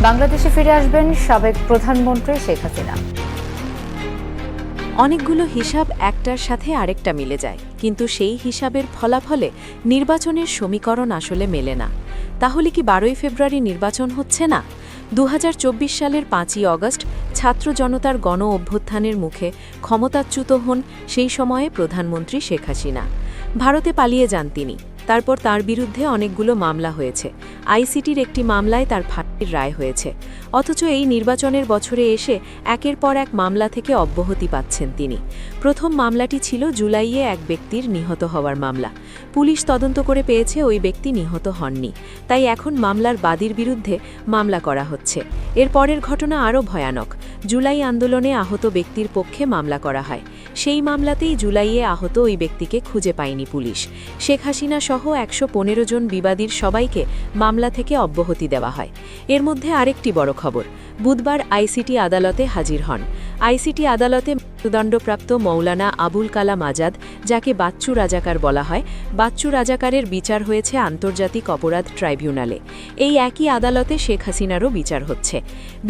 বাংলাদেশে ফিরে আসবেন সাবেক প্রধানমন্ত্রী শেখ হাসিনা। অনেকগুলো হিসাব একটার সাথে আরেকটা মিলে যায়, কিন্তু সেই হিসাবের ফলাফলে নির্বাচনের সমীকরণ আসলে মেলে না। তাহলে কি 12ই ফেব্রুয়ারি নির্বাচন হচ্ছে না? 2024 সালের 5ই অগস্ট ছাত্র জনতার গণ অভ্যুত্থানের মুখে ক্ষমতাচ্যুত হন সেই সময়ে প্রধানমন্ত্রী শেখ হাসিনা। ভারতে পালিয়ে যান তিনি। তারপর তার বিরুদ্ধে অনেকগুলো মামলা হয়েছে। আইসিটির একটি মামলায় তার ফাঁসির রায় হয়েছে। অথচ এই নির্বাচনের বছরে এসে একের পর এক মামলা থেকে অব্যাহতি পাচ্ছেন তিনি। প্রথম মামলাটি ছিল জুলাইয়ে এক ব্যক্তির নিহত হওয়ার মামলা। পুলিশ তদন্ত করে পেয়েছে ওই ব্যক্তি নিহত হননি, তাই এখন মামলার বাদীর বিরুদ্ধে মামলা করা হচ্ছে। এর পরের ঘটনা আরও ভয়ানক। জুলাই আন্দোলনে আহত ব্যক্তির পক্ষে মামলা করা হয়। সেই মামলাতেই জুলাইয়ে আহত ওই ব্যক্তিকে খুঁজে পায়নি পুলিশ। শেখ হাসিনা সহ 115 জন বিবাদীর সবাইকে মামলা থেকে অব্যাহতি দেওয়া হয়। এর মধ্যে আরেকটি বড় খবর, বুধবার আইসিটি আদালতে হাজির হন। আইসিটি আদালতে মৃত্যুদণ্ডপ্রাপ্ত মৌলানা আবুল কালাম আজাদ, যাকে বাচ্চু রাজাকার বলা হয়, বাচ্চু রাজাকারের বিচার হয়েছে আন্তর্জাতিক অপরাধ ট্রাইব্যুনালে। এই একই আদালতে শেখ হাসিনারও বিচার হচ্ছে।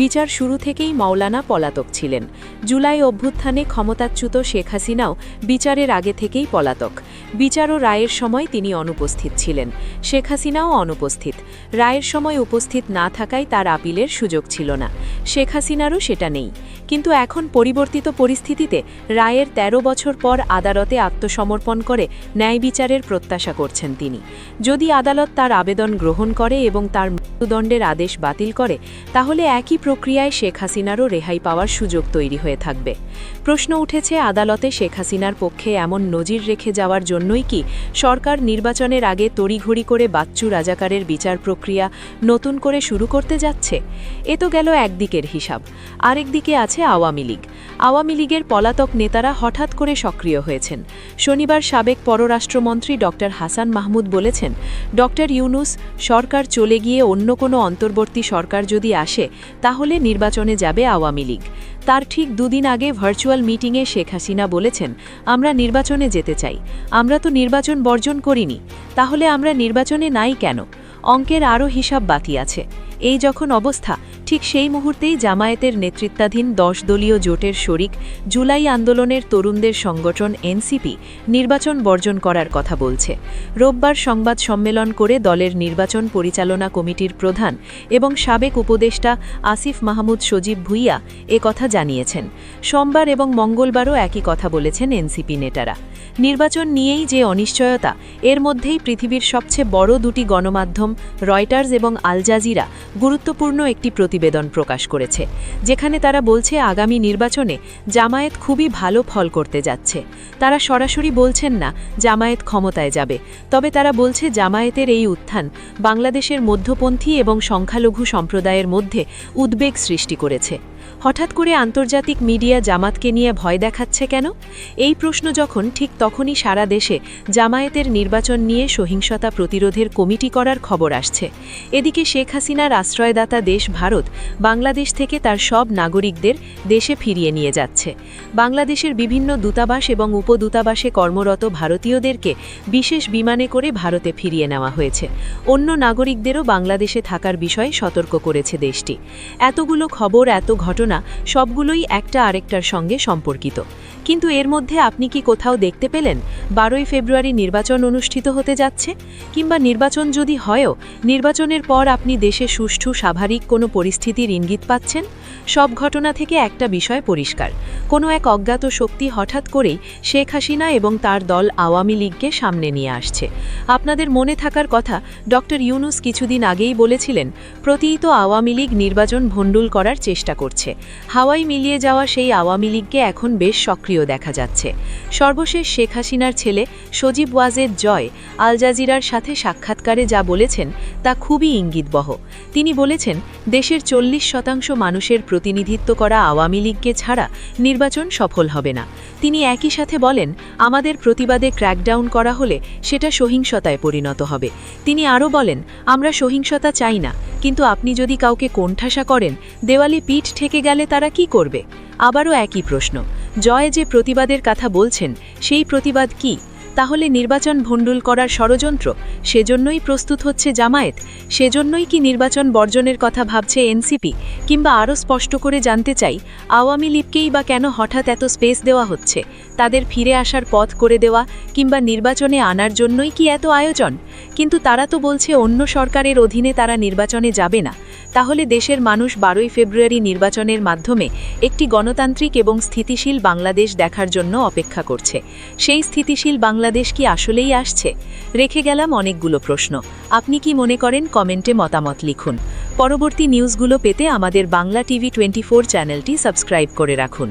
বিচার শুরু থেকেই মৌলানা পলাতক ছিলেন। জুলাই অভ্যুত্থানে ক্ষমতাচ্যুত শেখ হাসিনাও বিচারের আগে থেকেই পলাতক। বিচার ও রায়ের সময় তিনি অনুপস্থিত ছিলেন। শেখ হাসিনাও অনুপস্থিত। রায়ের সময় উপস্থিত না থাকায় তার আপিলের সুযোগ ছিল না। শেখ হাসিনারও সেটা নেই। কিন্তু এখন পরিবর্তিত পরিস্থিতিতে রায়ের 13 বছর পর আদালতে আত্মসমর্পণ করে ন্যায় বিচারের প্রত্যাশা করছেন তিনি। যদি আদালত তার আবেদন গ্রহণ করে এবং তার মৃত্যুদণ্ডের আদেশ বাতিল করে, তাহলে একই প্রক্রিয়ায় শেখ হাসিনারও রেহাই পাওয়ার সুযোগ তৈরি হয়ে থাকবে। প্রশ্ন উঠেছে, আদালতে শেখ হাসিনার পক্ষে এমন নজির রেখে যাওয়ার জন্যই কি সরকার নির্বাচনের আগে তড়িঘড়ি করে বাচ্চু রাজাকারের বিচার প্রক্রিয়া নতুন করে শুরু করতে যাচ্ছে? এ তো গেল একদিকের হিসাব। আরেকদিকে আছে আওয়ামী লীগ। আওয়ামী লীগের পলাতক নেতারা হঠাৎ করে সক্রিয় হয়েছেন। শনিবার সাবেক পররাষ্ট্রমন্ত্রী ড. হাসান মাহমুদ বলেছেন, ড. ইউনূস সরকার চলে গিয়ে অন্য কোনো অন্তর্বর্তী সরকার যদি আসে, তাহলে নির্বাচনে যাবে আওয়ামী লীগ। তার ঠিক দুদিন আগে ভার্চুয়াল মিটিংয়ে শেখ হাসিনা বলেছেন, আমরা নির্বাচনে যেতে চাই। আমরা তো নির্বাচন বর্জন করিনি, তাহলে আমরা নির্বাচনে নাই কেন? অঙ্কের আরও হিসাব বাকি আছে। এই যখন অবস্থা, ঠিক সেই মুহূর্তেই জামায়াতের নেতৃত্বাধীন 10 দলীয় জোটের শরিক জুলাই আন্দোলনের তরুণদের সংগঠন এনসিপি নির্বাচন বর্জন করার কথা বলছে। রোববার সংবাদ সম্মেলন করে দলের নির্বাচন পরিচালনা কমিটির প্রধান এবং সাবেক উপদেষ্টা আসিফ মাহমুদ সজীব ভুইয়া কথা জানিয়েছেন। সোমবার এবং মঙ্গলবারও একই কথা বলেছেন এনসিপি নেতারা। নির্বাচন নিয়েই যে অনিশ্চয়তা, এর মধ্যেই পৃথিবীর সবচেয়ে বড় দুটি গণমাধ্যম রয়টার্স এবং আল জাজিরা গুরুত্বপূর্ণ একটি প্রতিবেদন প্রকাশ করেছে, যেখানে তারা বলছে আগামী নির্বাচনে জামায়াত খুবই ভালো ফল করতে যাচ্ছে। তারা সরাসরি বলছেন না জামায়াত ক্ষমতায় যাবে, তবে তারা বলছে জামায়াতের এই উত্থান বাংলাদেশের মধ্যপন্থী এবং সংখ্যালঘু সম্প্রদায়ের মধ্যে উদ্বেগ সৃষ্টি করেছে। হঠাৎ করে আন্তর্জাতিক মিডিয়া জামাতকে নিয়ে ভয় দেখাচ্ছে কেন? এই প্রশ্ন যখন, ঠিক তখনই সারা দেশে জামায়াতের নির্বাচন নিয়ে সহিংসতা প্রতিরোধের কমিটি করার খবর আসছে। এদিকে শেখ হাসিনার আশ্রয়দাতা দেশ ভারত বাংলাদেশ থেকে তার সব নাগরিকদের দেশে ফিরিয়ে নিয়ে যাচ্ছে। বাংলাদেশের বিভিন্ন দূতাবাস এবং উপদূতাবাসে কর্মরত ভারতীয়দেরকে বিশেষ বিমানে করে ভারতে ফিরিয়ে নেওয়া হয়েছে। অন্য নাগরিকদেরও বাংলাদেশে থাকার বিষয়ে সতর্ক করেছে দেশটি। এতগুলো খবর, এত ঘটনা, সবগুলোই একটা আরেকটার সঙ্গে সম্পর্কিত। কিন্তু এর মধ্যে আপনি কি কোথাও দেখতে পেলেন 12ই ফেব্রুয়ারি নির্বাচন অনুষ্ঠিত হতে যাচ্ছে? কিংবা নির্বাচন যদি হয়ও, নির্বাচনের পর আপনি দেশে সুষ্ঠু স্বাভাবিক কোনো পরিস্থিতির ইঙ্গিত পাচ্ছেন? সব ঘটনা থেকে একটা বিষয় পরিষ্কার, কোনো এক অজ্ঞাত শক্তি হঠাৎ করেই শেখ হাসিনা এবং তার দল আওয়ামী লীগকে সামনে নিয়ে আসছে। আপনাদের মনে থাকার কথা, ড. ইউনূস কিছুদিন আগেই বলেছিলেন, প্রতিহিত আওয়ামী লীগ নির্বাচন ভণ্ডুল করার চেষ্টা করছে। হাওয়ায় মিলিয়ে যাওয়া সেই আওয়ামী লীগকে এখন বেশ সক্রিয় দেখা যাচ্ছে। সর্বশেষ শেখ হাসিনার ছেলে সজীব ওয়াজেদ জয় আল জাজিরার সাথে সাক্ষাৎকারে যা বলেছেন তা খুবই ইঙ্গিতবহ। তিনি বলেছেন, দেশের 40% মানুষের প্রতিনিধিত্ব করা আওয়ামী লীগকে ছাড়া নির্বাচন সফল হবে না। তিনি একই সাথে বলেন, আমাদের প্রতিবাদে ক্র্যাকডাউন করা হলে সেটা সহিংসতায় পরিণত হবে। তিনি আরও বলেন, আমরা সহিংসতা চাই না, কিন্তু আপনি যদি কাউকে কোণঠাসা করেন, দেওয়ালে পিঠ ঠেকে গেলে তারা কি করবে? আবারও একই প্রশ্ন, জয় যে প্রতিবাদের কথা বলছেন, সেই প্রতিবাদ কি? তাহলে নির্বাচন ভণ্ডুল করার ষড়যন্ত্র, সেজন্যই প্রস্তুত হচ্ছে জামায়াত, সেজন্যই কি নির্বাচন বর্জনের কথা ভাবছে এনসিপি, কিংবা আরও স্পষ্ট করে জানতে চাই আওয়ামী লীগকেই বা কেন হঠাৎ এত স্পেস দেওয়া হচ্ছে, তাদের ফিরে আসার পথ করে দেওয়া কিংবা নির্বাচনে আনার জন্যই কি এত আয়োজন? কিন্তু তারা তো বলছে অন্য সরকারের অধীনে তারা নির্বাচনে যাবে না। তাহলে দেশের মানুষ 12ই ফেব্রুয়ারি নির্বাচনের মাধ্যমে একটি গণতান্ত্রিক এবং স্থিতিশীল বাংলাদেশ দেখার জন্য অপেক্ষা করছে। সেই স্থিতিশীল বাংলাদেশ কি আসলেই আসছে? রেখে গেলাম অনেকগুলো প্রশ্ন। আপনি কি মনে করেন কমেন্টে মতামত লিখুন। পরবর্তী নিউজগুলো পেতে আমাদের বাংলা টিভি 24 চ্যানেলটি সাবস্ক্রাইব করে রাখুন।